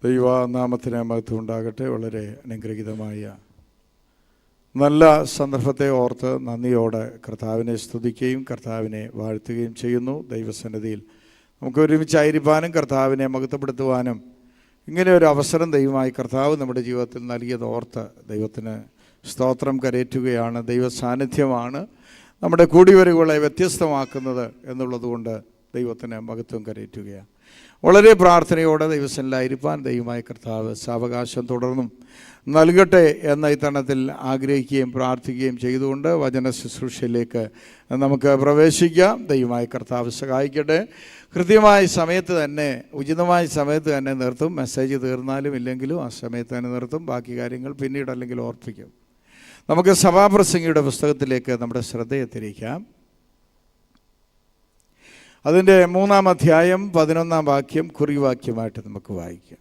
ദൈവനാമത്തിന് മഹത്വം ഉണ്ടാകട്ടെ. വളരെ അനുഗ്രഹീതമായ നല്ല സന്ദർഭത്തെ ഓർത്ത് നന്ദിയോടെ കർത്താവിനെ സ്തുതിക്കുകയും കർത്താവിനെ വാഴ്ത്തുകയും ചെയ്യുന്നു. ദൈവസന്നിധിയിൽ നമുക്ക് ഒരുമിച്ചായിരിക്കാനും കർത്താവിനെ മഹത്വപ്പെടുത്തുവാനും ഇങ്ങനെ ഒരു അവസരം ദൈവമായി കർത്താവ് നമ്മുടെ ജീവിതത്തിൽ നൽകിയത് ഓർത്ത് ദൈവത്തിന് സ്തോത്രം കരയറ്റുകയാണ്. ദൈവ സാന്നിധ്യമാണ് നമ്മുടെ കൂടിവരവുകളെ വ്യത്യസ്തമാക്കുന്നത് എന്നുള്ളതുകൊണ്ട് ദൈവത്തിന് മഹത്വം കരയറ്റുകയാണ്. വളരെ പ്രാർത്ഥനയോടെ ദൈവസന്നിധിയിലായിരിക്കാൻ ദൈവമായ കർത്താവ് സാവകാശം തുടർന്നും നൽകട്ടെ എന്ന ഈ തണത്തിൽ ആഗ്രഹിക്കുകയും പ്രാർത്ഥിക്കുകയും ചെയ്തുകൊണ്ട് വചന ശുശ്രൂഷയിലേക്ക് നമുക്ക് പ്രവേശിക്കാം. ദൈവമായ കർത്താവ് സഹായിക്കട്ടെ. കൃത്യമായ സമയത്ത് തന്നെ, ഉചിതമായ സമയത്ത് തന്നെ നിർത്തും. മെസ്സേജ് തീർന്നാലും ഇല്ലെങ്കിലും ആ സമയത്ത് തന്നെ നിർത്തും. ബാക്കി കാര്യങ്ങൾ പിന്നീട് അല്ലെങ്കിൽ ഓർപ്പിക്കും. നമുക്ക് സഭാപ്രസംഗിയുടെ പുസ്തകത്തിലേക്ക് നമ്മുടെ ശ്രദ്ധയെ തിരിക്കാം. അതിൻ്റെ 3-ാം അധ്യായം 11-ാം വാക്യം കുറിവാക്യമായിട്ട് നമുക്ക് വായിക്കാം.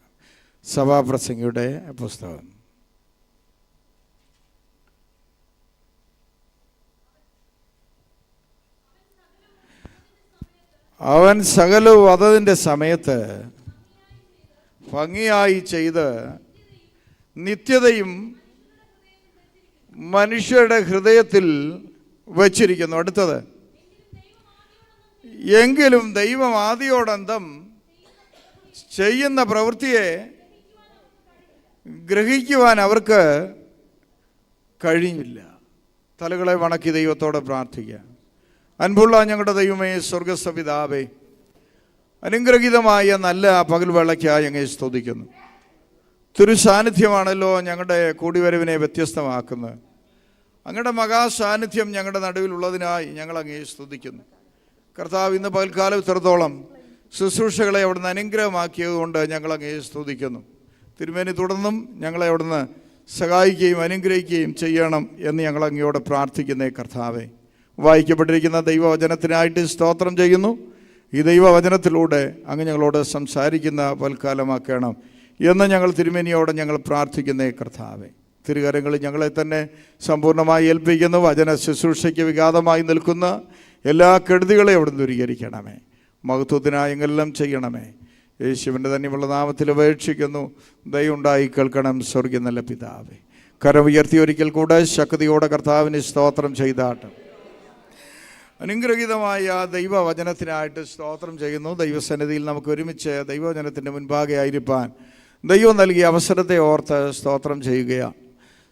സഭാപ്രസംഗിയുടെ പുസ്തകം. അവൻ സകലവും അതതിൻ്റെ സമയത്ത് ഭംഗിയായി ചെയ്ത് നിത്യതയും മനുഷ്യരുടെ ഹൃദയത്തിൽ വച്ചിരിക്കുന്നു. അടുത്തത്, എങ്കിലും ദൈവം ആദിയോടന്തം ചെയ്യുന്ന പ്രവൃത്തിയെ ഗ്രഹിക്കുവാൻ അവർക്ക് കഴിഞ്ഞില്ല. തലകളെ വണക്കി ദൈവത്തോടെ പ്രാർത്ഥിക്കുക. അൻപുള്ള ഞങ്ങളുടെ ദൈവമേ, സ്വർഗസ്ഥ പിതാവേ, അനുഗ്രഹീതമായ നല്ല പകൽവേളയ്ക്കായി അങ്ങേ സ്തുതിക്കുന്നു. തിരുസാന്നിധ്യമാണല്ലോ ഞങ്ങളുടെ കൂടിവരവിനെ വ്യത്യസ്തമാക്കുന്നത്. അങ്ങയുടെ മഹാസാന്നിധ്യം ഞങ്ങളുടെ നടുവിലുള്ളതിനായി ഞങ്ങൾ അങ്ങേ സ്തുതിക്കുന്നു. കർത്താവ്, ഇന്ന് പകൽക്കാലം ഇത്രത്തോളം ശുശ്രൂഷകളെ അവിടുന്ന് അനുഗ്രഹമാക്കിയതുകൊണ്ട് ഞങ്ങൾ അങ്ങേ സ്തുതിക്കുന്നു. തിരുമേനി തുടർന്നും ഞങ്ങളെ അവിടുന്ന് സഹായിക്കുകയും അനുഗ്രഹിക്കുകയും ചെയ്യണം എന്ന് ഞങ്ങൾ അങ്ങയോട് പ്രാർത്ഥിക്കുന്നേ. കർത്താവെ, വായിക്കപ്പെട്ടിരിക്കുന്ന ദൈവവചനത്തിനായിട്ട് സ്തോത്രം ചെയ്യുന്നു. ഈ ദൈവവചനത്തിലൂടെ അങ്ങ് ഞങ്ങളോട് സംസാരിക്കുന്ന പൽക്കാലമാക്കണം എന്ന് ഞങ്ങൾ തിരുമേനിയോട് ഞങ്ങൾ പ്രാർത്ഥിക്കുന്നേ. കർത്താവെ, തിരുകരങ്ങളിൽ ഞങ്ങളെ തന്നെ സമ്പൂർണ്ണമായി ഏൽപ്പിക്കുന്നു. വചന ശുശ്രൂഷയ്ക്ക് വിഘാതമായി നിൽക്കുന്ന എല്ലാ കെടുതികളെയും അവിടുന്ന് ദൂരീകരിക്കണമേ. മഹത്വത്തിനായി എങ്ങെല്ലാം ചെയ്യണമേ. യേശുവിൻ്റെ തന്നെയുള്ള നാമത്തിൽ അപേക്ഷിക്കുന്നു. ദയുണ്ടായി കേൾക്കണം സ്വർഗ്ഗ നല്ല പിതാവേ. കരം ഉയർത്തി ഒരിക്കൽ കൂടെ ശക്തിയോടെ കർത്താവിന് സ്തോത്രം ചെയ്താട്ട്. അനുഗ്രഹീതമായ ദൈവവചനത്തിനായിട്ട് സ്തോത്രം ചെയ്യുന്നു. ദൈവസന്നിധിയിൽ നമുക്ക് ഒരുമിച്ച് ദൈവവചനത്തിൻ്റെ മുൻപാകെ ആയിരിക്കാൻ ദൈവം നൽകിയ അവസരത്തെ ഓർത്ത് സ്തോത്രം ചെയ്യുകയാണ്.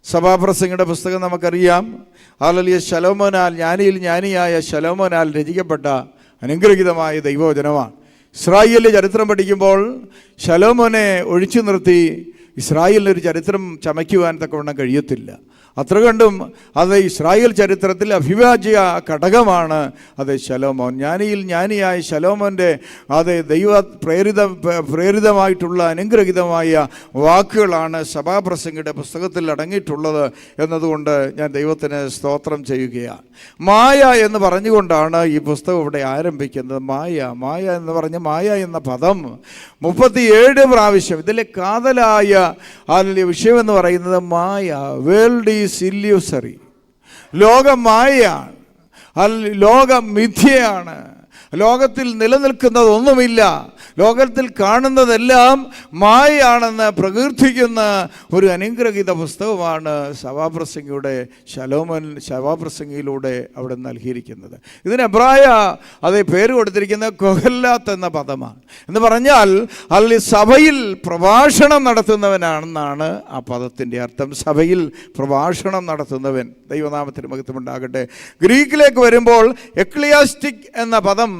സഭാപ്രസംഗിയുടെ പുസ്തകം നമുക്കറിയാം. ഹല്ലേലൂയ. ശലോമോനാൽ, ജ്ഞാനിയിൽ ജ്ഞാനിയായ ശലോമോനാൽ രചിക്കപ്പെട്ട അനുഗ്രഹീതമായ ദൈവവചനമാണ്. ഇസ്രായേലിൻ്റെ ചരിത്രം പഠിക്കുമ്പോൾ ശലോമോനെ ഒഴിച്ചു നിർത്തി ഇസ്രായേലിനൊരു ചരിത്രം ചമയ്ക്കുവാൻ തക്കവണ്ണം കഴിയത്തില്ല. അത്ര കണ്ടും അത് ഇസ്രായേൽ ചരിത്രത്തിൽ അഭിവാജ്യ ഘടകമാണ് അത് ശലോമോൻ. ജ്ഞാനിയിൽ ജ്ഞാനിയായ ശലോമോൻ്റെ അത് ദൈവ പ്രേരിതമായിട്ടുള്ള അനുഗ്രഹീതമായ വാക്കുകളാണ് സഭാപ്രസംഗിയുടെ പുസ്തകത്തിൽ അടങ്ങിയിട്ടുള്ളത് എന്നതുകൊണ്ട് ഞാൻ ദൈവത്തിന് സ്തോത്രം ചെയ്യുകയാണ്. മായ എന്ന് പറഞ്ഞുകൊണ്ടാണ് ഈ പുസ്തകം ഇവിടെ ആരംഭിക്കുന്നത്. മായ എന്ന് പറഞ്ഞ മായ എന്ന പദം 37 പ്രാവശ്യം. ഇതിലെ കാതലായ വിഷയം എന്ന് പറയുന്നത് മായ. World is illusory. ലോകം മായയാണ്. ലോകം മിഥ്യയാണ്. ലോകത്തിൽ നിലനിൽക്കുന്നതൊന്നുമില്ല. ലോകത്തിൽ കാണുന്നതെല്ലാം മായയാണെന്ന് പ്രകീർത്തിക്കുന്ന ഒരു അനുഗ്രഹീത പുസ്തകമാണ് സഭാപ്രസംഗിയുടെ സഭാപ്രസംഗിയിലൂടെ അവിടെ നൽകിയിരിക്കുന്നത്. ഇതിന് എബ്രായ അതേ പേര് കൊടുത്തിരിക്കുന്നത് കൊഹല്ലാത്ത് എന്ന പദമാണ്. എന്ന് പറഞ്ഞാൽ അതിൽ സഭയിൽ പ്രഭാഷണം നടത്തുന്നവനാണെന്നാണ് ആ പദത്തിൻ്റെ അർത്ഥം. സഭയിൽ പ്രഭാഷണം നടത്തുന്നവൻ. ദൈവനാമത്തിന് മഹത്വമുണ്ടാകട്ടെ. ഗ്രീക്കിലേക്ക് വരുമ്പോൾ എക്ലിയാസ്റ്റിക് എന്ന പദം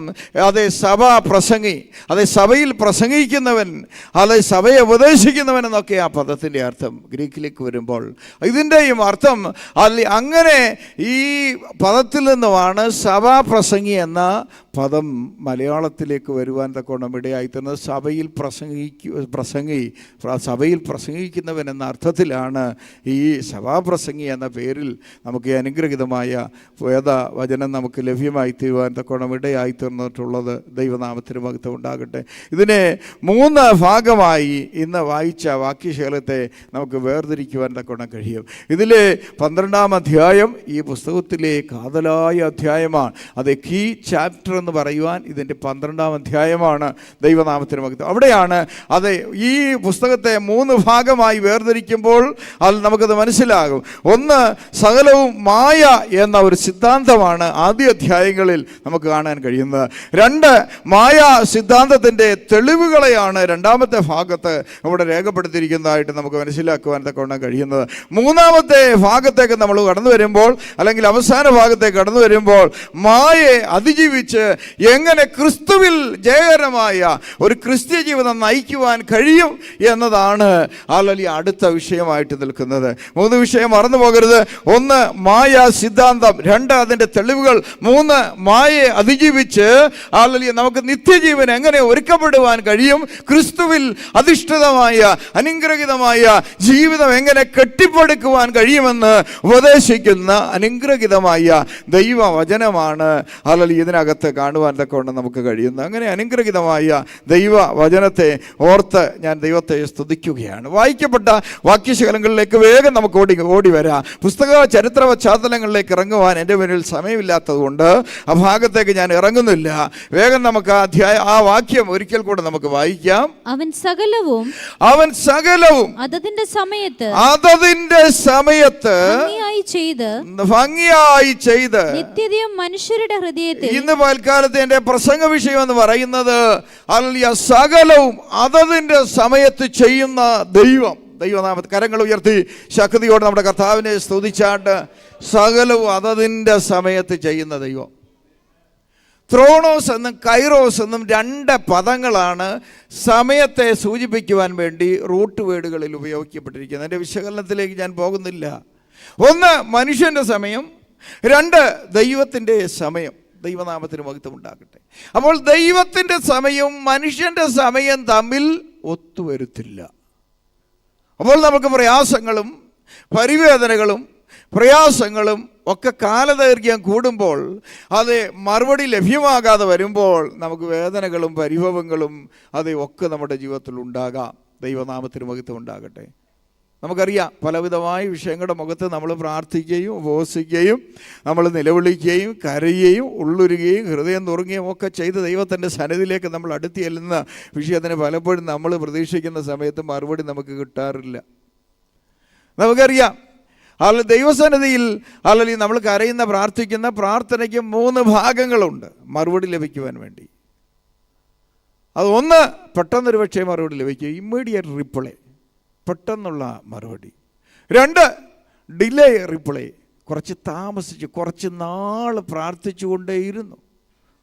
അതേ സഭാപ്രസംഗി, അതേ സഭയിൽ പ്രസംഗിക്കുന്നവൻ, അതെ സഭയെ ഉപദേശിക്കുന്നവൻ എന്നൊക്കെ ആ പദത്തിൻ്റെ അർത്ഥം ഗ്രീക്കിലേക്ക് വരുമ്പോൾ. ഇതിൻ്റെയും അർത്ഥം അങ്ങനെ ഈ പദത്തിൽ നിന്നുമാണ് സഭാപ്രസംഗി എന്ന പദം മലയാളത്തിലേക്ക് വരുവാൻ തക്കോണം ഇടയായിത്തീർന്നത്. സഭയിൽ പ്രസംഗിക്കുന്നവൻ എന്ന അർത്ഥത്തിലാണ് ഈ സഭാപ്രസംഗി എന്ന പേരിൽ നമുക്ക് ഈ അനുഗ്രഹീതമായ വേദവചനം നമുക്ക് ലഭ്യമായി തീരുവാൻ തക്കോണം ഇടയായിത്തീർന്നത്. തന്നിട്ടുള്ളത്. ദൈവനാമത്തിന് മഹത്വം ഉണ്ടാകട്ടെ. ഇതിനെ 3 ഭാഗമായി ഇന്ന് വായിച്ച വാക്യശേലത്തെ നമുക്ക് വേർതിരിക്കുവാൻ തക്കവണ്ണം കഴിയും. ഇതിലെ 12-ാം അധ്യായം ഈ പുസ്തകത്തിലെ കാതലായ അധ്യായമാണ്. അത് കീ ചാപ്റ്റർ എന്ന് പറയുവാൻ ഇതിൻ്റെ 12-ാം അധ്യായമാണ്. ദൈവനാമത്തിന് മഹത്വം. അവിടെയാണ് അത് ഈ പുസ്തകത്തെ 3 ഭാഗമായി വേർതിരിക്കുമ്പോൾ അത് നമുക്കത് മനസ്സിലാകും. ഒന്ന്, സകലവും മായ എന്ന ഒരു സിദ്ധാന്തമാണ് ആദ്യ അധ്യായങ്ങളിൽ നമുക്ക് കാണാൻ കഴിയുന്നത്. 2, മായ സിദ്ധാന്തത്തിൻ്റെ തെളിവുകളെയാണ് 2-ാമത്തെ ഭാഗത്ത് ഇവിടെ രേഖപ്പെടുത്തിയിരിക്കുന്നതായിട്ട് നമുക്ക് മനസ്സിലാക്കുവാൻ തക്കവണ്ണം കഴിയുന്നത്. 3-ാമത്തെ ഭാഗത്തേക്ക് നമ്മൾ കടന്നു വരുമ്പോൾ, അല്ലെങ്കിൽ അവസാന ഭാഗത്തേക്ക് കടന്നു വരുമ്പോൾ, മായയെ അതിജീവിച്ച് എങ്ങനെ ക്രിസ്തുവിൽ ജയകരമായ ഒരു ക്രിസ്ത്യ ജീവിതം നയിക്കുവാൻ കഴിയും എന്നതാണ് അല്ലെങ്കിൽ അടുത്ത വിഷയമായിട്ട് നിൽക്കുന്നത്. 3 വിഷയം മറന്നു പോകരുത്. 1, മായ സിദ്ധാന്തം. 2, അതിൻ്റെ തെളിവുകൾ. 3, മായയെ അതിജീവിച്ച് അല്ലെങ്കിൽ നമുക്ക് നിത്യജീവൻ എങ്ങനെ ഒരുക്കപ്പെടുവാൻ കഴിയും, ക്രിസ്തുവിൽ അധിഷ്ഠിതമായ അനുഗ്രഹീതമായ ജീവിതം എങ്ങനെ കെട്ടിപ്പടുക്കുവാൻ കഴിയുമെന്ന് ഉപദേശിക്കുന്ന അനുഗ്രഹീതമായ ദൈവവചനമാണ് അല്ലെങ്കിൽ ഇതിനകത്ത് കാണുവാൻ തക്കവണ്ണം നമുക്ക് കഴിയുന്നത്. അങ്ങനെ അനുഗ്രഹീതമായ ദൈവവചനത്തെ ഓർത്ത് ഞാൻ ദൈവത്തെ സ്തുതിക്കുകയാണ്. വായിക്കപ്പെട്ട വാക്യശകലങ്ങളിലേക്ക് വേഗം നമുക്ക് ഓടി വരാം. പുസ്തക ചരിത്ര പശ്ചാത്തലങ്ങളിലേക്ക് ഇറങ്ങുവാൻ എൻ്റെ മുന്നിൽ സമയമില്ലാത്തത് കൊണ്ട് ആ ഭാഗത്തേക്ക് ഞാൻ ഇറങ്ങുന്നില്ല. വേഗം നമുക്ക് ആ വാക്യം ഒരിക്കൽ കൂടെ നമുക്ക് വായിക്കാം. അവൻ സകലവും അതതിന്റെ സമയത്ത് ഭംഗിയായി ചെയ്ത് നിത്യതയും മനുഷ്യരുടെ ഹൃദയത്തിൽ. ഇന്ന് പൽക്കാലത്ത് എൻ്റെ പ്രസംഗ വിഷയം എന്ന് പറയുന്നത് സകലവും അതതിന്റെ സമയത്ത് ചെയ്യുന്ന ദൈവം. ദൈവനാമത്തെ കരങ്ങൾ ഉയർത്തി ശക്തിയോടെ നമ്മുടെ കർത്താവിനെ സ്തുതിച്ചാണ്ട്, സകലവും അതതിൻ്റെ സമയത്ത് ചെയ്യുന്ന ദൈവം. ത്രോണോസ് എന്നും കൈറോസ് എന്നും 2 പദങ്ങളാണ് സമയത്തെ സൂചിപ്പിക്കുവാൻ വേണ്ടി റൂട്ട് വേർഡുകളിൽ ഉപയോഗിക്കപ്പെട്ടിരിക്കുന്നത്. എൻ്റെ വിശകലനത്തിലേക്ക് ഞാൻ പോകുന്നില്ല. 1, മനുഷ്യൻ്റെ സമയം. 2, ദൈവത്തിൻ്റെ സമയം. ദൈവനാമത്തിന് മഹത്വം ഉണ്ടാകട്ടെ. അപ്പോൾ ദൈവത്തിൻ്റെ സമയവും മനുഷ്യൻ്റെ സമയം തമ്മിൽ ഒത്തുവരുത്തില്ല. അപ്പോൾ നമുക്ക് പ്രയാസങ്ങളും പരിവേദനകളും പ്രയാസങ്ങളും ഒക്കെ കാലദൈർഘ്യം കൂടുമ്പോൾ, അത് മറുപടി ലഭ്യമാകാതെ വരുമ്പോൾ നമുക്ക് വേദനകളും പരിഭവങ്ങളും ഒക്കെ നമ്മുടെ ജീവിതത്തിൽ ഉണ്ടാകാം. ദൈവനാമത്തിന് മഹത്വം ഉണ്ടാകട്ടെ. നമുക്കറിയാം, പലവിധമായ വിഷയങ്ങളുടെ മുഖത്ത് നമ്മൾ പ്രാർത്ഥിക്കുകയും ഉപവസിക്കുകയും നമ്മൾ നിലവിളിക്കുകയും കരയുകയും ഉള്ളുരുകയും ഹൃദയം നുറുങ്ങുകയും ഒക്കെ ചെയ്ത് ദൈവത്തിൻ്റെ സന്നിധിയിലേക്ക് നമ്മൾ അടുത്ത് ചെല്ലുന്ന വിഷയത്തിന് പലപ്പോഴും നമ്മൾ പ്രതീക്ഷിക്കുന്ന സമയത്ത് മറുപടി നമുക്ക് കിട്ടാറില്ല. നമുക്കറിയാം, ദൈവസന്നിധിയിൽ അല്ലെങ്കിൽ നമ്മൾ കരയുന്ന പ്രാർത്ഥിക്കുന്ന പ്രാർത്ഥനയ്ക്ക് 3 ഭാഗങ്ങളുണ്ട് മറുപടി ലഭിക്കുവാൻ വേണ്ടി. അത് 1, പെട്ടെന്നൊരു പക്ഷേ മറുപടി ലഭിക്കുക, ഇമ്മീഡിയറ്റ് റിപ്ലൈ, പെട്ടെന്നുള്ള മറുപടി. 2, ഡിലേ റിപ്ലൈ, കുറച്ച് താമസിച്ച് കുറച്ച് നാൾ പ്രാർത്ഥിച്ചുകൊണ്ടേയിരുന്നു.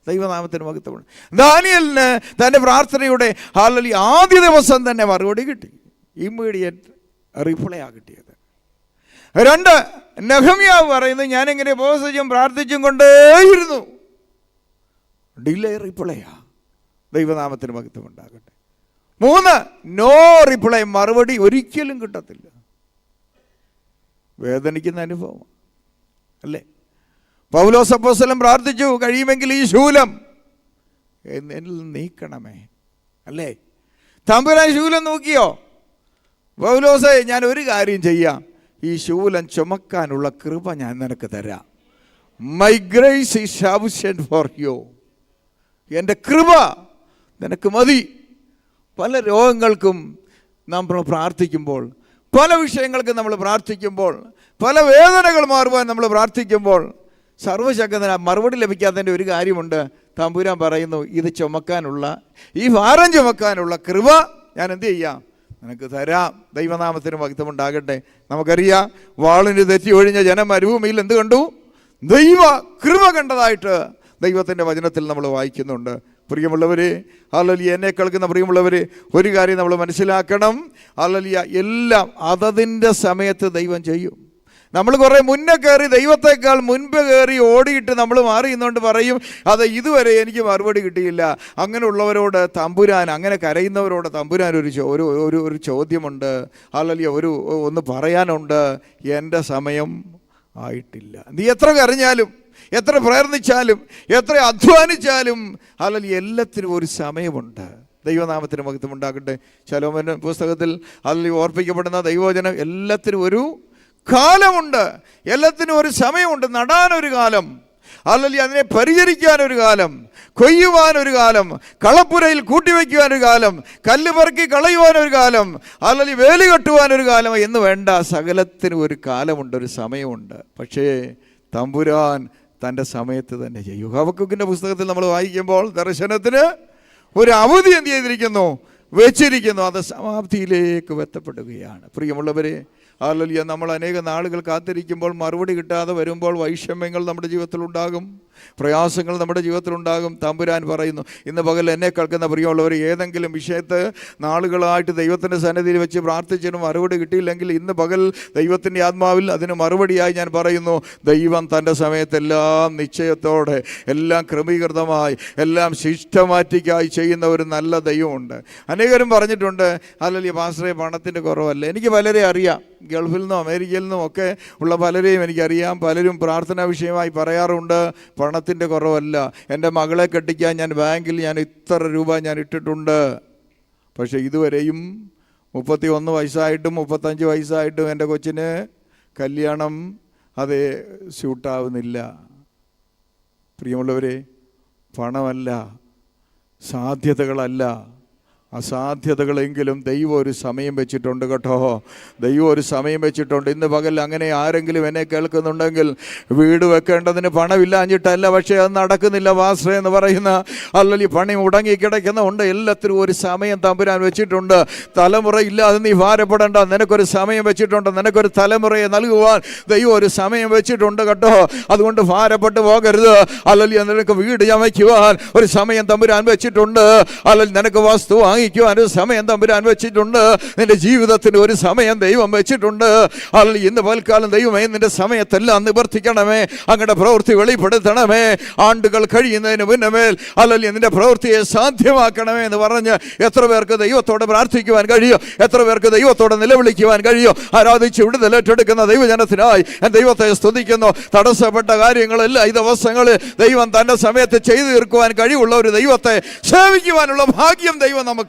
ദൈവനാമത്തിന് മഹത്വമാണ്. ദാനിയേലിന് തൻ്റെ പ്രാർത്ഥനയുടെ ആദ്യ ദിവസം തന്നെ മറുപടി കിട്ടി. ഇമ്മീഡിയറ്റ് റിപ്ലൈ ആ കിട്ടിയത്. 2, നെഹമ്യാവ് പറയുന്നത് ഞാനിങ്ങനെ ഉപവസിച്ചും പ്രാർത്ഥിച്ചും കൊണ്ടേയിരുന്നു. ഡിലേ റിപ്ലൈയാ. ദൈവനാമത്തിന് മഹത്വം ഉണ്ടാകട്ടെ. 3, നോ റിപ്ലൈ, മറുപടി ഒരിക്കലും കിട്ടത്തില്ല. വേദനിക്കുന്ന അനുഭവം അല്ലേ? പൗലോസ് അപ്പോസ്തലൻ പ്രാർത്ഥിച്ചു, കഴിയുമെങ്കിൽ ഈ ശൂലം എന്നിൽ നീക്കണമേ, അല്ലേ? തമ്പുരാൻ ശൂലം നോക്കിയോ? പൗലോസേ, ഞാൻ ഒരു കാര്യം ചെയ്യാം, ഈ ശൂലം ചുമക്കാനുള്ള കൃപ ഞാൻ നിനക്ക് തരാം. My grace is sufficient for you. എൻ്റെ കൃപ നിനക്ക് മതി. പല രോഗങ്ങൾക്കും നാം പ്രാർത്ഥിക്കുമ്പോൾ, പല വിഷയങ്ങൾക്കും നമ്മൾ പ്രാർത്ഥിക്കുമ്പോൾ, പല വേദനകൾ മാറുവാൻ നമ്മൾ പ്രാർത്ഥിക്കുമ്പോൾ, സർവശക്തന് മറുപടി ലഭിക്കാത്തതിൻ്റെ ഒരു കാര്യമുണ്ട്. തമ്പുരാൻ പറയുന്നു, ഇത് ചുമക്കാനുള്ള, ഈ ഭാരം ചുമക്കാനുള്ള കൃപ ഞാൻ എന്ത് ചെയ്യാം, നിനക്ക് തരാം. ദൈവനാമത്തിന് മഹത്വമുണ്ടാകട്ടെ. നമുക്കറിയാം, വാളിന് തെറ്റി ഒഴിഞ്ഞ ജനം മരുഭൂമിയിൽ എന്ത് കണ്ടു? ദൈവ കൃപ കണ്ടതായിട്ട് ദൈവത്തിൻ്റെ വചനത്തിൽ നമ്മൾ വായിക്കുന്നുണ്ട്. പ്രിയമുള്ളവരെ, ഹല്ലേലൂയ, എന്നെ കേൾക്കുന്ന പ്രിയമുള്ളവരെ, ഒരു കാര്യം നമ്മൾ മനസ്സിലാക്കണം. ഹല്ലേലൂയ, എല്ലാം അതതിൻ്റെ സമയത്ത് ദൈവം ചെയ്യും. നമ്മൾ കുറേ മുന്നേ കയറി, ദൈവത്തെക്കാൾ മുൻപ് കയറി ഓടിയിട്ട് നമ്മൾ മാറി നിന്നുകൊണ്ട് പറയും, അത് ഇതുവരെ എനിക്ക് മറുപടി കിട്ടിയില്ല. അങ്ങനെയുള്ളവരോട് തമ്പുരാൻ, അങ്ങനെ കരയുന്നവരോട് തമ്പുരാൻ ഒരു ചോദ്യമുണ്ട്. ഹല്ലേലൂയ, ഒന്ന് പറയാനുണ്ട്. എൻ്റെ സമയം ആയിട്ടില്ല. നീ എത്ര കരഞ്ഞാലും, എത്ര പ്രയത്നിച്ചാലും, എത്ര അധ്വാനിച്ചാലും എല്ലാത്തിനും ഒരു സമയമുണ്ട്. ദൈവനാമത്തിന് മഹത്വം ഉണ്ടാകട്ടെ. ശലോമോൻ പുസ്തകത്തിൽ ഓർപ്പിക്കപ്പെടുന്ന ദൈവവചനം, എല്ലാത്തിനും ഒരു കാലമുണ്ട്, എല്ലാത്തിനും ഒരു സമയമുണ്ട്. നടാനൊരു കാലം, അതിനെ പരിചരിക്കാനൊരു കാലം, കൊയ്യുവാനൊരു കാലം, കളപ്പുരയിൽ കൂട്ടിവെക്കുവാനൊരു കാലം, കല്ല് പെറുക്കി കളയുവാനൊരു കാലം, വേലി കെട്ടുവാനൊരു കാലം എന്ന് വേണ്ട, സകലത്തിനും ഒരു കാലമുണ്ട്, ഒരു സമയമുണ്ട്. പക്ഷേ തമ്പുരാൻ തൻ്റെ സമയത്ത് തന്നെ ചെയ്യും. ഹബക്കൂക്കിൻ്റെ പുസ്തകത്തിൽ നമ്മൾ വായിക്കുമ്പോൾ ദർശനത്തിന് ഒരു അവധി എന്ത് ചെയ്തിരിക്കുന്നു, വെച്ചിരിക്കുന്നു. അത് സമാപ്തിയിലേക്ക് എത്തപ്പെടുകയാണ്. പ്രിയമുള്ളവരെ, നമ്മൾ അനേക നാളുകൾ കാത്തിരിക്കുമ്പോൾ മറുപടി കിട്ടാതെ വരുമ്പോൾ വൈഷമ്യങ്ങൾ നമ്മുടെ ജീവിതത്തിലുണ്ടാകും, പ്രയാസങ്ങൾ നമ്മുടെ ജീവിതത്തിലുണ്ടാകും. തമ്പുരാൻ പറയുന്നു, ഇന്ന് പകൽ എന്നെ കേൾക്കുന്ന പ്രിയമുള്ളവർ, ഏതെങ്കിലും വിഷയത്ത് നാളുകളായിട്ട് ദൈവത്തിൻ്റെ സന്നിധിയിൽ വെച്ച് പ്രാർത്ഥിച്ചതിന് മറുപടി കിട്ടിയില്ലെങ്കിൽ ഇന്ന് പകൽ ദൈവത്തിൻ്റെ ആത്മാവിൽ അതിന് മറുപടിയായി ഞാൻ പറയുന്നു, ദൈവം തൻ്റെ സമയത്തെല്ലാം നിശ്ചയത്തോടെ, എല്ലാം ക്രമീകൃതമായി, എല്ലാം സിസ്റ്റമാറ്റിക്കായി ചെയ്യുന്ന ഒരു നല്ല ദൈവമുണ്ട്. അനേകരും പറഞ്ഞിട്ടുണ്ട്, പാസ്റ്ററെ പണത്തിൻ്റെ കുറവല്ല. എനിക്ക് പലരെ അറിയാം, ഗൾഫിൽ നിന്നും അമേരിക്കയിൽ നിന്നും ഒക്കെ ഉള്ള പലരെയും എനിക്കറിയാം. പലരും പ്രാർത്ഥനാ വിഷയമായി പറയാറുണ്ട്, പണത്തിൻ്റെ കുറവല്ല, എൻ്റെ മകളെ കെട്ടിക്കാൻ ഞാൻ ബാങ്കിൽ ഇത്ര രൂപ ഞാൻ ഇട്ടിട്ടുണ്ട്. പക്ഷേ ഇതുവരെയും 31 വയസ്സായിട്ടും 35 വയസ്സായിട്ടും എൻ്റെ കൊച്ചിന് കല്യാണം അത് സ്യൂട്ടാവുന്നില്ല. പ്രിയമുള്ളവരെ, പണമല്ല, സാധ്യതകളല്ല, അസാധ്യതകളെങ്കിലും ദൈവം ഒരു സമയം വെച്ചിട്ടുണ്ട് കേട്ടോ. ദൈവം ഒരു സമയം വെച്ചിട്ടുണ്ട്. ഇന്ന് പകൽ അങ്ങനെ ആരെങ്കിലും എന്നെ കേൾക്കുന്നുണ്ടെങ്കിൽ, വീട് വെക്കേണ്ടതിന് പണമില്ലാഞ്ഞിട്ടല്ല, പക്ഷേ അത് നടക്കുന്നില്ല പാസ്റ്ററെ എന്ന് പറയുന്ന, പണി മുടങ്ങി കിടക്കുന്നുണ്ട്, എല്ലാത്തിനും ഒരു സമയം തമ്പുരാൻ വെച്ചിട്ടുണ്ട്. തലമുറ ഇല്ലാതെ നീ ഭാരപ്പെടേണ്ട, നിനക്കൊരു സമയം വെച്ചിട്ടുണ്ട്. നിനക്കൊരു തലമുറയെ നൽകുവാൻ ദൈവം ഒരു സമയം വെച്ചിട്ടുണ്ട് കേട്ടോ. അതുകൊണ്ട് ഭാരപ്പെട്ടു പോകരുത്. നിനക്ക് വീട് ചമയ്ക്കുവാൻ ഒരു സമയം തമ്പുരാൻ വെച്ചിട്ടുണ്ട്. നിനക്ക് വസ്തു വാങ്ങിക്കുവാൻ ഒരു സമയം തമ്പുരാൻ വെച്ചിട്ടുണ്ട്. നിന്റെ ജീവിതത്തിന് ഒരു സമയം ദൈവം വെച്ചിട്ടുണ്ട്. ഇന്ന് പൽക്കാലം ദൈവമേ, നിന്റെ സമയത്തെല്ലാം നിവർത്തിക്കണമേ, അങ്ങയുടെ പ്രവൃത്തി വെളിപ്പെടുത്തണമേ, ആണ്ടുകൾ കഴിയുന്നതിന് മുന്നമേൽ നിന്റെ പ്രവൃത്തിയെ സാധ്യമാക്കണമേ എന്ന് പറഞ്ഞ് എത്ര പേർക്ക് ദൈവത്തോട് പ്രാർത്ഥിക്കുവാൻ കഴിയും? എത്ര പേർക്ക് ദൈവത്തോട് നിലവിളിക്കുവാൻ കഴിയും? ആരാധിച്ച് വിടുതൽ ഏറ്റെടുക്കുന്ന ദൈവജനത്തിനായി ഞാൻ ദൈവത്തെ സ്തുതിക്കുന്നു. തടസ്സപ്പെട്ട കാര്യങ്ങളെല്ലാം ഈ ദിവസങ്ങളിൽ ദൈവം തൻ്റെ സമയത്ത് ചെയ്തു തീർക്കുവാൻ കഴിവുള്ള ഒരു ദൈവത്തെ സേവിക്കുവാനുള്ള ഭാഗ്യം ദൈവം നമുക്ക്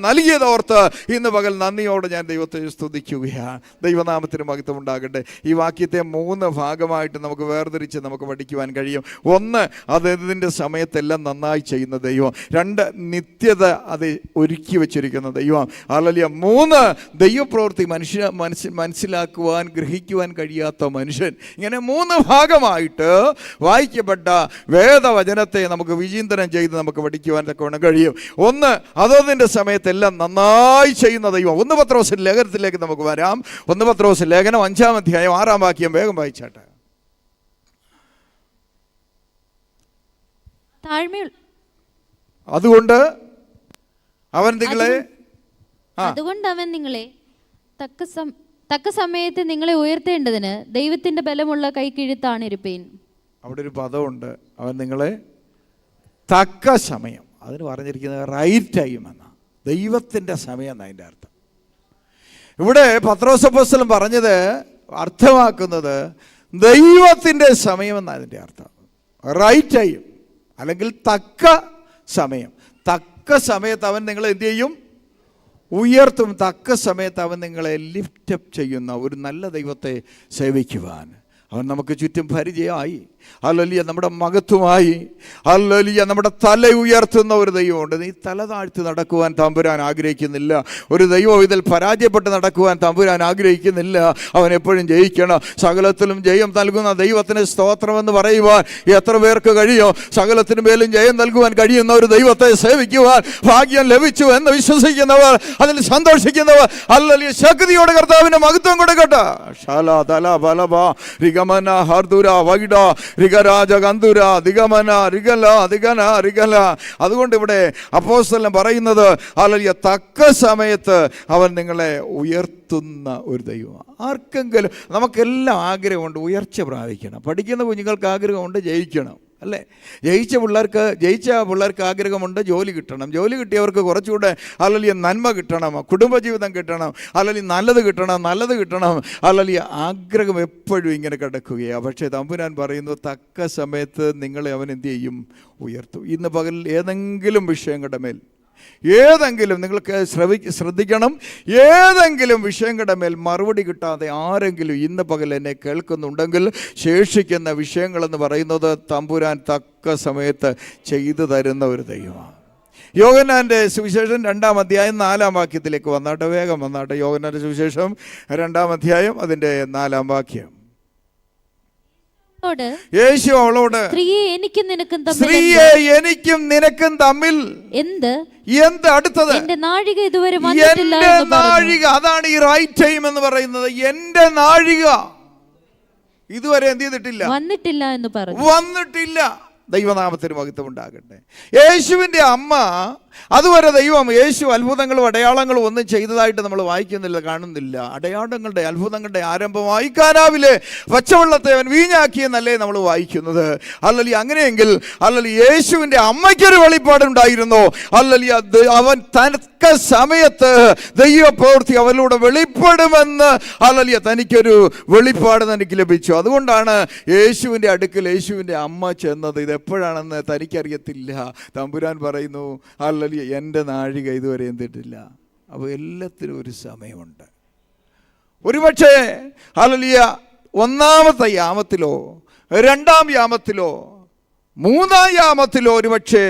നൽകിയതോർത്ത് ഇന്ന് പകൽ നന്ദിയോടെ ഞാൻ ദൈവത്തെ സ്തുതിക്കുകയാണ്. ദൈവനാമത്തിന് മഹത്വം ഉണ്ടാകട്ടെ. ഈ വാക്യത്തെ 3 ഭാഗമായിട്ട് നമുക്ക് വേർതിരിച്ച് നമുക്ക് പഠിക്കുവാൻ കഴിയും. 1, അതിൻ്റെ സമയത്തെല്ലാം നന്നായി ചെയ്യുന്ന ദൈവം. 2, നിത്യത അത് ഒരുക്കി വെച്ചിരിക്കുന്ന ദൈവം. 3, ദൈവപ്രവൃത്തി മനസ്സിലാക്കുവാൻ ഗ്രഹിക്കുവാൻ കഴിയാത്ത മനുഷ്യൻ. ഇങ്ങനെ 3 ഭാഗമായിട്ട് വായിക്കപ്പെട്ട വേദവചനത്തെ നമുക്ക് വിചിന്തനം ചെയ്ത് നമുക്ക് പഠിക്കുവാൻ തക്കവണ്ണം കഴിയും. 1, അതതിൻ്റെ സമയത്തെല്ലാം നന്നായി ചെയ്യുന്ന ദൈവം. 1 പത്രോസ് ലേഖനത്തിലേക്ക് നമുക്ക് വരാം. 1 പത്രോസ് ലേഖനം 5-ാം അധ്യായം 6-ാം വാക്യം വേഗം വായിച്ചാട്ടെ. അതുകൊണ്ട് അവൻ നിങ്ങളെ തക്ക സമയത്ത് നിങ്ങളെ ഉയർത്തേണ്ടതിന് ദൈവത്തിന്റെ ബലമുള്ള കൈക്കീഴ്ത്താണിരിപ്പീൻ. അവിടെ ഒരു പദമുണ്ട്, അവൻ നിങ്ങളെ തക്ക സമയം, അതിന് പറഞ്ഞിരിക്കുന്നത് റൈറ്റ് ടൈം എന്നാണ്. ദൈവത്തിൻ്റെ സമയം എന്നാണ് അതിൻ്റെ അർത്ഥം. ഇവിടെ പത്രോസ് അപ്പോസ്തലൻ പറഞ്ഞത് അർത്ഥമാക്കുന്നത് ദൈവത്തിൻ്റെ സമയം എന്നാണ് അതിൻ്റെ അർത്ഥം. റൈറ്റ് ടൈം അല്ലെങ്കിൽ തക്ക സമയം. തക്ക സമയത്ത് അവൻ നിങ്ങളെ എന്ത് ചെയ്യും? ഉയർത്തും. തക്ക സമയത്ത് അവൻ നിങ്ങളെ ലിഫ്റ്റപ്പ് ചെയ്യുന്ന ഒരു നല്ല ദൈവത്തെ സേവിക്കുവാൻ അവൻ നമുക്ക് ചുറ്റും പരിചയമായി. ഹല്ലേലൂയ, നമ്മുടെ മഹത്വമായി. ഹല്ലേലൂയ, നമ്മുടെ തല ഉയർത്തുന്ന ഒരു ദൈവമുണ്ട്. നീ തല താഴ്ത്തി നടക്കുവാൻ തമ്പുരാൻ ആഗ്രഹിക്കുന്നില്ല. ഒരു ദൈവം ഇതിൽ പരാജയപ്പെട്ട് നടക്കുവാൻ തമ്പുരാൻ ആഗ്രഹിക്കുന്നില്ല. അവൻ എപ്പോഴും ജയിക്കണം. സകലത്തിലും ജയം നൽകുന്ന ദൈവത്തിന് സ്തോത്രമെന്ന് പറയുവാൻ എത്ര പേർക്ക് കഴിയും? സകലത്തിനു മേലും ജയം നൽകുവാൻ കഴിയുന്ന ഒരു ദൈവത്തെ സേവിക്കുവാൻ ഭാഗ്യം ലഭിച്ചു എന്ന് വിശ്വസിക്കുന്നവർ, അതിൽ സന്തോഷിക്കുന്നവർ, ഹല്ലേലൂയ, ശക്തിയോടെ കർത്താവിന് മഹത്വം കൊടുക്കട്ടെ. ശാലാ തല ബലബ റിഗമന ഹർദുര വൈഡ റിഗരാജ ഗന്ധുര ദിഗമന റിഗല ദിഗന റിഗല. അതുകൊണ്ട് ഇവിടെ അപ്പോസ്തലൻ പറയുന്നത്, ഹല്ലേലൂയ, തക്ക സമയത്ത് അവൻ നിങ്ങളെ ഉയർത്തുന്ന ഒരു ദൈവമാണ്. ആർക്കെങ്കിലും, നമുക്കെല്ലാം ആഗ്രഹമുണ്ട് ഉയർച്ച പ്രാപിക്കണം. പഠിക്കുന്ന കുഞ്ഞുങ്ങൾക്ക് ആഗ്രഹമുണ്ട് ജയിക്കണം, അല്ലേ? ജയിച്ച പിള്ളേർക്ക് ആഗ്രഹമുണ്ട് ജോലി കിട്ടണം, ജോലി കിട്ടിയവർക്ക് കുറച്ചുകൂടെ അല്ലെങ്കിൽ നന്മ കിട്ടണം, കുടുംബജീവിതം കിട്ടണം, അല്ലെങ്കിൽ നല്ലത് കിട്ടണം, അല്ലെങ്കിൽ ആഗ്രഹം എപ്പോഴും ഇങ്ങനെ കിടക്കുകയാണ്. പക്ഷേ തമ്പുരാൻ പറയുന്നു, തക്ക സമയത്ത് നിങ്ങളെ അവൻ എന്ത് ചെയ്യും? ഉയർത്തും. ഇന്ന് പകൽ ഏതെങ്കിലും വിഷയങ്ങളുടെ മേൽ നിങ്ങൾക്ക് ശ്രദ്ധിക്കണം, ഏതെങ്കിലും വിഷയങ്ങളുടെ മേൽ മറുപടി കിട്ടാതെ ആരെങ്കിലും ഇന്ന് പകൽ എന്നെ കേൾക്കുന്നുണ്ടെങ്കിൽ, ശേഷിക്കുന്ന വിഷയങ്ങളെന്ന് പറയുന്നത് തമ്പുരാൻ തക്ക സമയത്ത് ചെയ്തു തരുന്ന ഒരു ദൈവമാണ്. യോഹന്നാൻ്റെ സുവിശേഷം 2-ാം അധ്യായം 4-ാം വാക്യത്തിലേക്ക് വന്നാട്ടെ, വേഗം വന്നാട്ടെ. യോഹന്നാൻ്റെ സുവിശേഷം 2-ാം അധ്യായം അതിൻ്റെ 4-ാം വാക്യം. യേശു അവളോട്, സ്ത്രീയെ എനിക്കും നിനക്കും തമ്മിൽ എന്ത് അടുത്തത്? എന്റെ നാഴിക ഇതുവരെ വന്നിട്ടില്ല. അതാണ് ഈ റൈറ്റ് ടൈം എന്ന് പറയുന്നത്. എന്റെ നാഴിക ഇതുവരെ എന്ത് ചെയ്തിട്ടില്ല? വന്നിട്ടില്ല എന്ന് പറഞ്ഞു. വന്നിട്ടില്ല. ദൈവനാമത്തിന് മഹത്വം ഉണ്ടാകട്ടെ. യേശുവിൻ്റെ അമ്മ അതുവരെ യേശു അത്ഭുതങ്ങളും അടയാളങ്ങളും ഒന്നും ചെയ്തതായിട്ട് നമ്മൾ വായിക്കുന്നില്ല, കാണുന്നില്ല. അടയാളങ്ങളുടെ അത്ഭുതങ്ങളുടെ ആരംഭമായി കാനാവിലെ പച്ചവെള്ളത്തെ അവൻ വീഞ്ഞാക്കിയെന്നല്ലേ നമ്മൾ വായിക്കുന്നത്. അല്ലെങ്കിൽ അങ്ങനെയെങ്കിൽ യേശുവിൻ്റെ അമ്മയ്ക്കൊരു വെളിപ്പാടുണ്ടായിരുന്നു. അവൻ തക്ക സമയത്ത് ദൈവപ്രവൃത്തി അവരിലൂടെ വെളിപ്പെടുമെന്ന് തനിക്കൊരു വെളിപ്പാട് തനിക്ക് ലഭിച്ചു. അതുകൊണ്ടാണ് യേശുവിൻ്റെ അടുക്കൽ യേശുവിൻ്റെ അമ്മ ചെന്നത്. ഇതെപ്പോഴാണെന്ന് തനിക്കറിയത്തില്ല. തമ്പുരാൻ പറയുന്നു, എൻ്റെ നാഴിക ഇതുവരെ എന്തിട്ടില്ല. അപ്പോൾ എല്ലാത്തിനും ഒരു സമയമുണ്ട്. ഒരുപക്ഷെ ഒന്നാമത്തെ യാമത്തിലോ 2-ാം യാമത്തിലോ 3-ാം യാമത്തിലോ ഒരുപക്ഷെ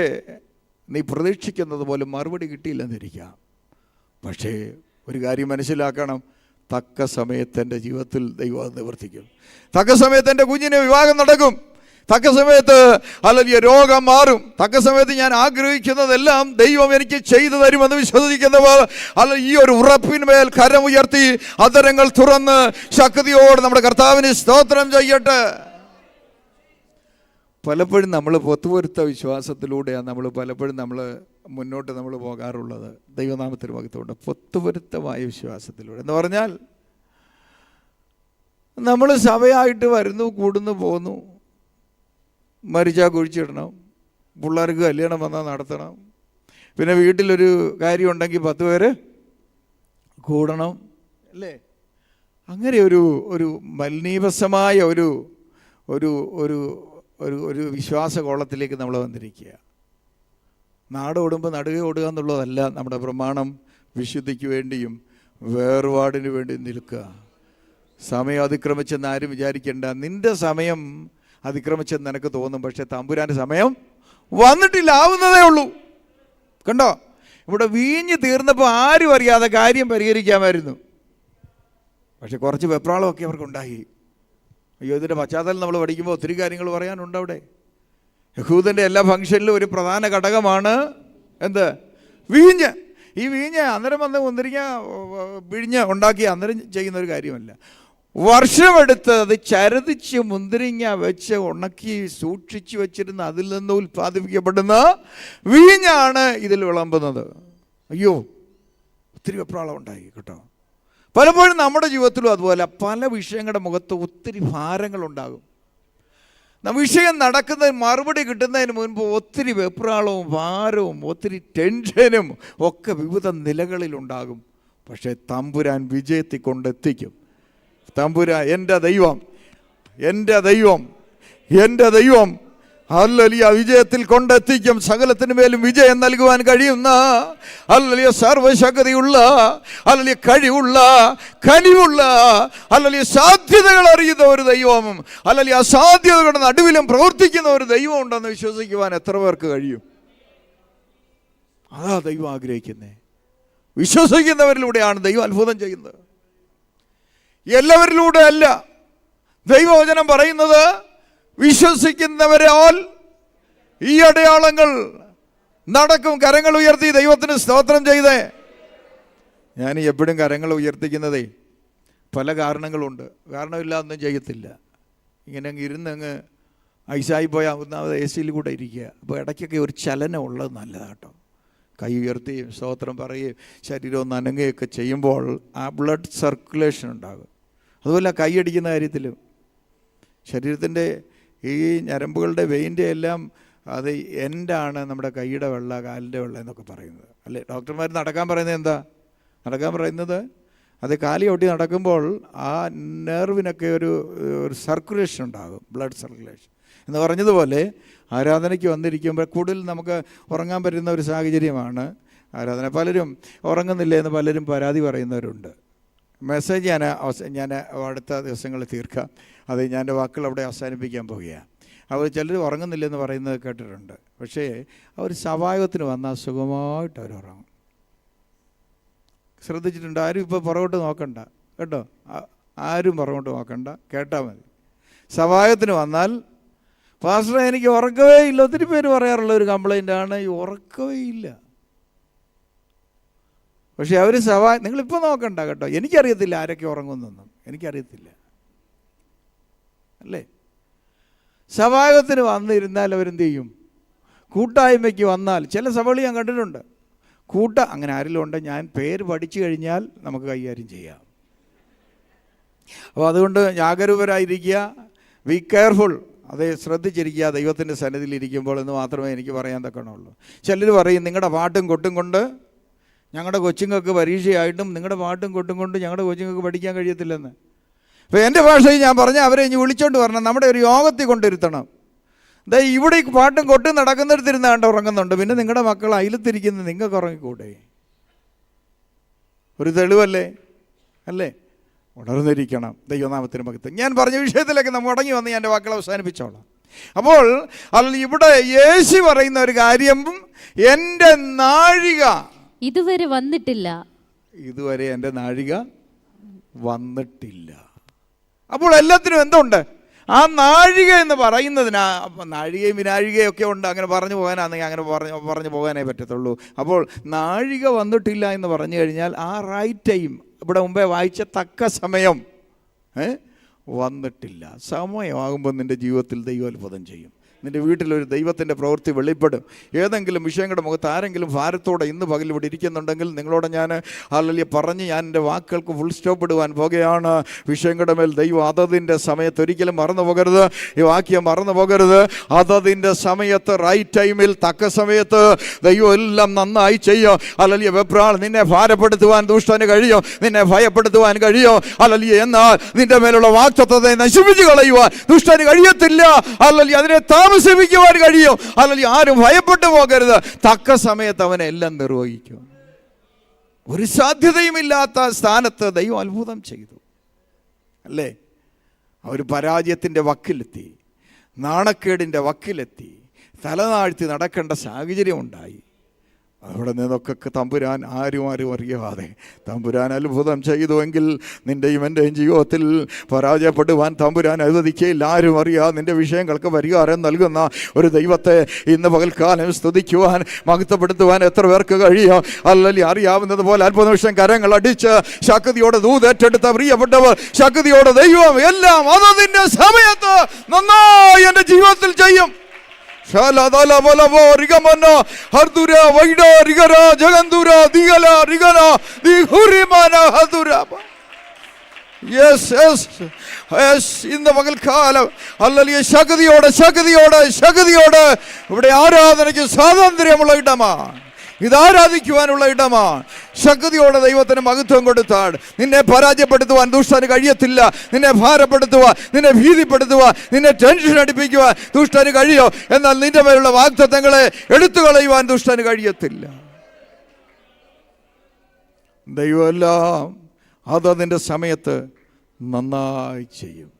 നീ പ്രതീക്ഷിക്കുന്നത് പോലെ മറുപടി കിട്ടിയില്ലെന്നിരിക്കാം. പക്ഷേ ഒരു കാര്യം മനസ്സിലാക്കണം, തക്ക സമയത്ത് എൻ്റെ ജീവിതത്തിൽ ദൈവം നിവർത്തിക്കും. തക്ക സമയത്ത് എൻ്റെ കുഞ്ഞിന് വിവാഹം നടക്കും. തക്ക സമയത്ത് രോഗം മാറും. തക്ക സമയത്ത് ഞാൻ ആഗ്രഹിക്കുന്നതെല്ലാം ദൈവം എനിക്ക് ചെയ്തു തരുമെന്ന് വിശ്വസിക്കുന്നവർ ഈ ഒരു ഉറപ്പിന്മേൽ കരമുയർത്തി അധരങ്ങൾ തുറന്ന് ശക്തിയോട് നമ്മുടെ കർത്താവിന് സ്തോത്രം ചെയ്യട്ടെ. പലപ്പോഴും നമ്മൾ പൊത്തുപൊരുത്ത വിശ്വാസത്തിലൂടെയാണ് പലപ്പോഴും മുന്നോട്ട് പോകാറുള്ളത്. ദൈവനാമത്തിന് മഹത്വമുണ്ട്. പൊത്തുപൊരുത്തമായ വിശ്വാസത്തിലൂടെ എന്ന് പറഞ്ഞാൽ നമ്മൾ സഭയായിട്ട് വരുന്നു, കൂടുന്നു, പോകുന്നു, മരിച്ചാൽ കുഴിച്ചിടണം, പിള്ളേർക്ക് കല്യാണം വന്നാൽ നടത്തണം, പിന്നെ വീട്ടിലൊരു കാര്യം ഉണ്ടെങ്കിൽ 10 പേര് കൂടണം, അല്ലേ? അങ്ങനെ ഒരു മലിനീവസമായ ഒരു ഒരു ഒരു ഒരു വിശ്വാസകോളത്തിലേക്ക് നമ്മൾ വന്നിരിക്കുക. നാട് ഓടുമ്പോൾ നടുകെ ഓടുക എന്നുള്ളതല്ല നമ്മുടെ പ്രമാണം. വിശുദ്ധിക്ക് വേണ്ടിയും വേർപാടിന് വേണ്ടി നിൽക്കുക. സമയം അതിക്രമിച്ചെന്ന് ആരും വിചാരിക്കേണ്ട. നിന്റെ സമയം അതിക്രമിച്ചെന്ന് നിനക്ക് തോന്നും, പക്ഷെ തമ്പുരാൻ്റെ സമയം വന്നിട്ടില്ല, ആവുന്നതേ ഉള്ളൂ. കണ്ടോ, ഇവിടെ വീഞ്ഞ് തീർന്നപ്പോൾ ആരും അറിയാതെ കാര്യം പരിഹരിക്കാമായിരുന്നു. പക്ഷെ കുറച്ച് വെപ്രാളമൊക്കെ അവർക്കുണ്ടായി. അയ്യോ, ഇതിൻ്റെ പശ്ചാത്തലം നമ്മൾ പഠിക്കുമ്പോൾ ഒത്തിരി കാര്യങ്ങൾ പറയാനുണ്ട്. അവിടെ യഹൂദൻ്റെ എല്ലാ ഫംഗ്ഷനിലും ഒരു പ്രധാന ഘടകമാണ് എന്ത്? വീഞ്ഞ്. ഈ വീഞ്ഞ് അന്നേരം വന്ന് മുന്തിരിങ്ങ പിഴിഞ്ഞ് ഉണ്ടാക്കി അന്നേരം ചെയ്യുന്നൊരു കാര്യമല്ല. വർഷമെടുത്ത് അത് ചരതിച്ച് മുന്തിരിങ്ങ വെച്ച് ഉണക്കി സൂക്ഷിച്ചു വെച്ചിരുന്ന അതിൽ നിന്ന് ഉൽപ്പാദിപ്പിക്കപ്പെടുന്ന വീഞ്ഞാണ് ഇതിൽ വിളമ്പുന്നത്. അയ്യോ, ഒത്തിരി വെപ്രാളം ഉണ്ടായി കേട്ടോ. പലപ്പോഴും നമ്മുടെ ജീവിതത്തിലും അതുപോലെ പല വിഷയങ്ങളുടെ മുഖത്ത് ഒത്തിരി ഭാരങ്ങളുണ്ടാകും. വിഷയം നടക്കുന്നതിന് മറുപടി കിട്ടുന്നതിന് മുൻപ് ഒത്തിരി വെപ്രാളവും ഭാരവും ഒത്തിരി ടെൻഷനും ഒക്കെ വിവിധ നിലകളിലുണ്ടാകും. പക്ഷേ തമ്പുരാൻ വിജയത്തിൽ കൊണ്ടെത്തിക്കും. തമ്പുരാൻ എൻ്റെ ദൈവം, എൻ്റെ ദൈവം, എൻ്റെ ദൈവം വിജയത്തിൽ കൊണ്ടെത്തിക്കും. സകലത്തിന് മേലും വിജയം നൽകുവാൻ കഴിയുന്ന സർവശക്തിയുള്ള കഴിവുള്ള കനിവുള്ള സാധ്യതകൾ അറിയുന്ന ഒരു ദൈവം, അസാധ്യതകളുടെ നടുവിലും പ്രവർത്തിക്കുന്ന ഒരു ദൈവം ഉണ്ടെന്ന് വിശ്വസിക്കുവാൻ എത്ര പേർക്ക് കഴിയും? അതാ ദൈവം ആഗ്രഹിക്കുന്നത്. വിശ്വസിക്കുന്നവരിലൂടെയാണ് ദൈവം അത്ഭുതം ചെയ്യുന്നത്, എല്ലാവരിലൂടെ അല്ല. ദൈവവചനം പറയുന്നത് വിശ്വസിക്കുന്നവരാൽ ഈ അടയാളങ്ങൾ നടക്കും. കരങ്ങൾ ഉയർത്തി ദൈവത്തിന് സ്തോത്രം ചെയ്തേ. ഞാൻ എപ്പോഴും കരങ്ങൾ ഉയർത്തിക്കുന്നതേ പല കാരണങ്ങളുണ്ട്. കാരണമില്ലാതൊന്നും ചെയ്യത്തില്ല. ഇങ്ങനെ ഇരുന്നങ്ങ് ഐസായി പോയാൽ ഒന്നാമത് AC കൂടെ ഇരിക്കുക. അപ്പോൾ ഇടയ്ക്കൊക്കെ ഒരു ചലനം ഉള്ളത് നല്ലതാട്ടോ. കൈ ഉയർത്തുകയും സ്തോത്രം പറയുകയും ശരീരം നനങ്ങുകയൊക്കെ ചെയ്യുമ്പോൾ ആ ബ്ലഡ് സർക്കുലേഷൻ ഉണ്ടാകും. അതുപോലെ കൈയടിക്കുന്ന കാര്യത്തിലും ശരീരത്തിൻ്റെ ഈ ഞരമ്പുകളുടെ വെയിൻ്റെ എല്ലാം അത് എൻഡാണ് നമ്മുടെ കൈയുടെ വെള്ള, കാലിൻ്റെ വെള്ള എന്നൊക്കെ പറയുന്നത് അല്ലേ. ഡോക്ടർമാർ നടക്കാൻ പറയുന്നത് എന്താ? നടക്കാൻ പറയുന്നത് അത് കാലി ഒട്ടി നടക്കുമ്പോൾ ആ നെർവിനൊക്കെ ഒരു സർക്കുലേഷൻ ഉണ്ടാകും, ബ്ലഡ് സർക്കുലേഷൻ എന്ന് പറഞ്ഞതുപോലെ ആരാധനയ്ക്ക് വന്നിരിക്കുമ്പോൾ കൂടുതൽ നമുക്ക് ഉറങ്ങാൻ പറ്റുന്ന ഒരു സാഹചര്യമാണ് ആരാധന. പലരും ഉറങ്ങുന്നില്ല എന്ന് പലരും പരാതി പറയുന്നവരുണ്ട്. മെസ്സേജ് ഞാൻ അടുത്ത ദിവസങ്ങളിൽ തീർക്കാം. അത് ഞാൻ എൻ്റെ വാക്കുകൾ അവിടെ അവസാനിപ്പിക്കാൻ പോവുകയാണ്. അവർ ചിലർ ഉറങ്ങുന്നില്ലെന്ന് പറയുന്നത് കേട്ടിട്ടുണ്ട്. പക്ഷേ അവർ സവായത്തിന് വന്നാൽ സുഖമായിട്ട് അവർ ഉറങ്ങും. ശ്രദ്ധിച്ചിട്ടുണ്ട്? ആരും ഇപ്പോൾ പുറകോട്ട് നോക്കണ്ട കേട്ടോ, ആരും പുറകോട്ട് നോക്കണ്ട, കേട്ടാൽ മതി. സവായത്തിന് വന്നാൽ പാസ്റ്ററെ എനിക്ക് ഉറക്കവേ ഇല്ല. ഒത്തിരി പേര് പറയാറുള്ള ഒരു കംപ്ലൈൻ്റാണ് ഈ ഉറക്കവേ ഇല്ല. പക്ഷേ അവർ നിങ്ങളിപ്പോൾ നോക്കണ്ട കേട്ടോ, എനിക്കറിയത്തില്ല ആരൊക്കെ ഉറങ്ങുന്നൊന്നും, എനിക്കറിയത്തില്ല അല്ലേ. സഭാഗത്തിന് വന്നിരുന്നാൽ അവരെന്ത് ചെയ്യും? കൂട്ടായ്മയ്ക്ക് വന്നാൽ ചില സഭകൾ ഞാൻ കണ്ടിട്ടുണ്ട്. അങ്ങനെ ആരെങ്കിലും ഉണ്ട്, ഞാൻ പേര് പഠിച്ചു കഴിഞ്ഞാൽ നമുക്ക് കൈകാര്യം ചെയ്യാം. അപ്പോൾ അതുകൊണ്ട് ജാഗരൂകരായിരിക്കുക, ബി കെയർഫുൾ. അതേ, ശ്രദ്ധിച്ചിരിക്കുക ദൈവത്തിൻ്റെ സന്നിധിയിൽ ഇരിക്കുമ്പോൾ എന്ന് മാത്രമേ എനിക്ക് പറയാൻ തക്കണുള്ളൂ. ചിലർ പറയും നിങ്ങളുടെ പാട്ടും കൊട്ടും കൊണ്ട് ഞങ്ങളുടെ കൊച്ചുങ്ങൾക്ക് പരീക്ഷയായിട്ടും നിങ്ങളുടെ പാട്ടും കൊട്ടും കൊണ്ട് ഞങ്ങളുടെ കൊച്ചുങ്ങൾക്ക് പഠിക്കാൻ കഴിയത്തില്ലെന്ന്. അപ്പോൾ എൻ്റെ ഭാഷയിൽ ഞാൻ പറഞ്ഞാൽ അവരെ ഇനി വിളിച്ചോണ്ട് വരണം, നമ്മുടെ ഒരു യോഗത്തിൽ കൊണ്ടിരുത്തണം. ഇവിടെ ഈ പാട്ടും കൊട്ടും നടക്കുന്നിടത്തിരുന്ന് കണ്ട് ഉറങ്ങുന്നുണ്ട്, പിന്നെ നിങ്ങളുടെ മക്കൾ അയിലത്തിരിക്കുന്നത് നിങ്ങൾക്ക് ഉറങ്ങിക്കൂടെ? ഒരു തെളിവല്ലേ അല്ലേ? ഉണർന്നിരിക്കണം. ദൈവനാമത്തിന് മഹത്വം. ഞാൻ പറഞ്ഞ വിഷയത്തിലേക്ക് നമ്മൾ മടങ്ങി വന്ന് ഞാൻ എൻ്റെ വാക്കുകൾ അവസാനിപ്പിച്ചോളാം. അപ്പോൾ ഇവിടെ യേശു പറയുന്ന ഒരു കാര്യം, എൻ്റെ നാഴിക ഇതുവരെ വന്നിട്ടില്ല. ഇതുവരെ എൻ്റെ നാഴിക വന്നിട്ടില്ല. അപ്പോൾ എല്ലാത്തിനും എന്തുണ്ട്? ആ നാഴിക എന്ന് പറയുന്നതിന് നാഴികയും വിനാഴികയും ഒക്കെ ഉണ്ട്. അങ്ങനെ പറഞ്ഞു പോകാനാണെങ്കിൽ അങ്ങനെ പറഞ്ഞു പോകാനേ പറ്റത്തുള്ളൂ. അപ്പോൾ നാഴിക വന്നിട്ടില്ല എന്ന് പറഞ്ഞു കഴിഞ്ഞാൽ ആ റൈറ്റ് ടൈം, ഇവിടെ മുമ്പേ വായിച്ച തക്ക സമയം വന്നിട്ടില്ല. സമയമാകുമ്പോൾ നിൻ്റെ ജീവിതത്തിൽ ദൈവം അത്ഭുതം ചെയ്യും. നിൻ്റെ വീട്ടിലൊരു ദൈവത്തിൻ്റെ പ്രവൃത്തി വെളിപ്പെടും. ഏതെങ്കിലും വിഷയങ്ങളുടെ മുഖത്ത് ആരെങ്കിലും ഭാരത്തോടെ ഇന്ന് പകൽ ഇവിടെ ഇരിക്കുന്നുണ്ടെങ്കിൽ നിങ്ങളോട് ഞാൻ പറഞ്ഞ് ഞാൻ എൻ്റെ വാക്കുകൾക്ക് ഫുൾ സ്റ്റോപ്പ് ഇടുവാൻ പോകുകയാണ്. വിഷയങ്ങളുടെ മേൽ ദൈവം അതതിൻ്റെ സമയത്ത് ഒരിക്കലും മറന്നു പോകരുത്. ഈ വാക്യം മറന്നു പോകരുത്. അതതിൻ്റെ സമയത്ത്, റൈറ്റ് ടൈമിൽ, തക്ക സമയത്ത് ദൈവം എല്ലാം നന്നായി ചെയ്യും. വെപ്രാൾ നിന്നെ ഭാരപ്പെടുത്തുവാൻ ദുഷ്ടന് കഴിയും, നിന്നെ ഭയപ്പെടുത്തുവാൻ കഴിയും. എന്നാൽ നിന്റെ മേലുള്ള വാക്തത്വത്തെ നശിപ്പിച്ച് കളയുവാൻ ദുഷ്ടന് കഴിയത്തില്ല. അതിനെ താമസിപ്പിക്കുവാൻ കഴിയും. ആരും ഭയപ്പെട്ടു പോകരുത്. തക്ക സമയത്ത് അവനെല്ലാം നിർവഹിക്കും. ഒരു സാധ്യതയുമില്ലാത്ത സ്ഥാനത്ത് ദൈവം അത്ഭുതം ചെയ്തു അല്ലേ. അവർ പരാജയത്തിൻ്റെ വക്കിലെത്തി, നാണക്കേടിൻ്റെ വക്കിലെത്തി, തലതാഴ്ത്തി നടക്കേണ്ട സാഹചര്യം ഉണ്ടായി. അവിടെ നിന്നൊക്കെ തമ്പുരാൻ ആരും അറിയാതെ തമ്പുരാൻ അത്ഭുതം ചെയ്തുവെങ്കിൽ നിൻ്റെയും എൻ്റെയും ജീവിതത്തിൽ പരാജയപ്പെടുവാൻ തമ്പുരാൻ അനുവദിക്കുകയില്ല. ആരും അറിയാതെ നിൻ്റെ വിഷയങ്ങൾക്ക് പരിഹാരം നൽകുന്ന ഒരു ദൈവത്തെ ഇന്ന് പകൽക്കാലം സ്തുതിക്കുവാൻ, മഹത്വപ്പെടുത്തുവാൻ എത്ര പേർക്ക് കഴിയും? അറിയാവുന്നത് പോലെ അല്പനിമിഷം കരങ്ങൾ അടിച്ച് ശക്തിയോടെ ദൂതേറ്റെടുത്ത പ്രിയപ്പെട്ടവർ, ശക്തിയോടെ ദൈവം എല്ലാം അതതിൻ്റെ സമയത്ത് നന്നായി എൻ്റെ ജീവിതത്തിൽ ചെയ്യും. ഇന്ന് പകൽക്കാലം ശക്തിയോടെ ഇവിടെ ആരാധനയ്ക്ക് സ്വാതന്ത്ര്യമുള്ള ഇടമാണ്. ഇതാരാധിക്കുവാനുള്ള ഇടമാണ്. ശക്തിയോടെ ദൈവത്തിന് മഹത്വം കൊടുത്താൽ നിന്നെ പരാജയപ്പെടുത്തുവാൻ ദുഷ്ടന് കഴിയത്തില്ല. നിന്നെ ഭാരപ്പെടുത്തുവാൻ, നിന്നെ ഭീതിപ്പെടുത്തുവാൻ, നിന്നെ ടെൻഷൻ അടിപ്പിക്കുവാൻ ദുഷ്ടന് കഴിയോ? എന്നാൽ നിന്റെ മേലുള്ള വാഗ്ദത്തങ്ങളെ എടുത്തു കളയുവാൻ ദുഷ്ടന് കഴിയത്തില്ല. ദൈവമെല്ലാം അതതിൻ്റെ സമയത്ത് നന്നായി ചെയ്യും.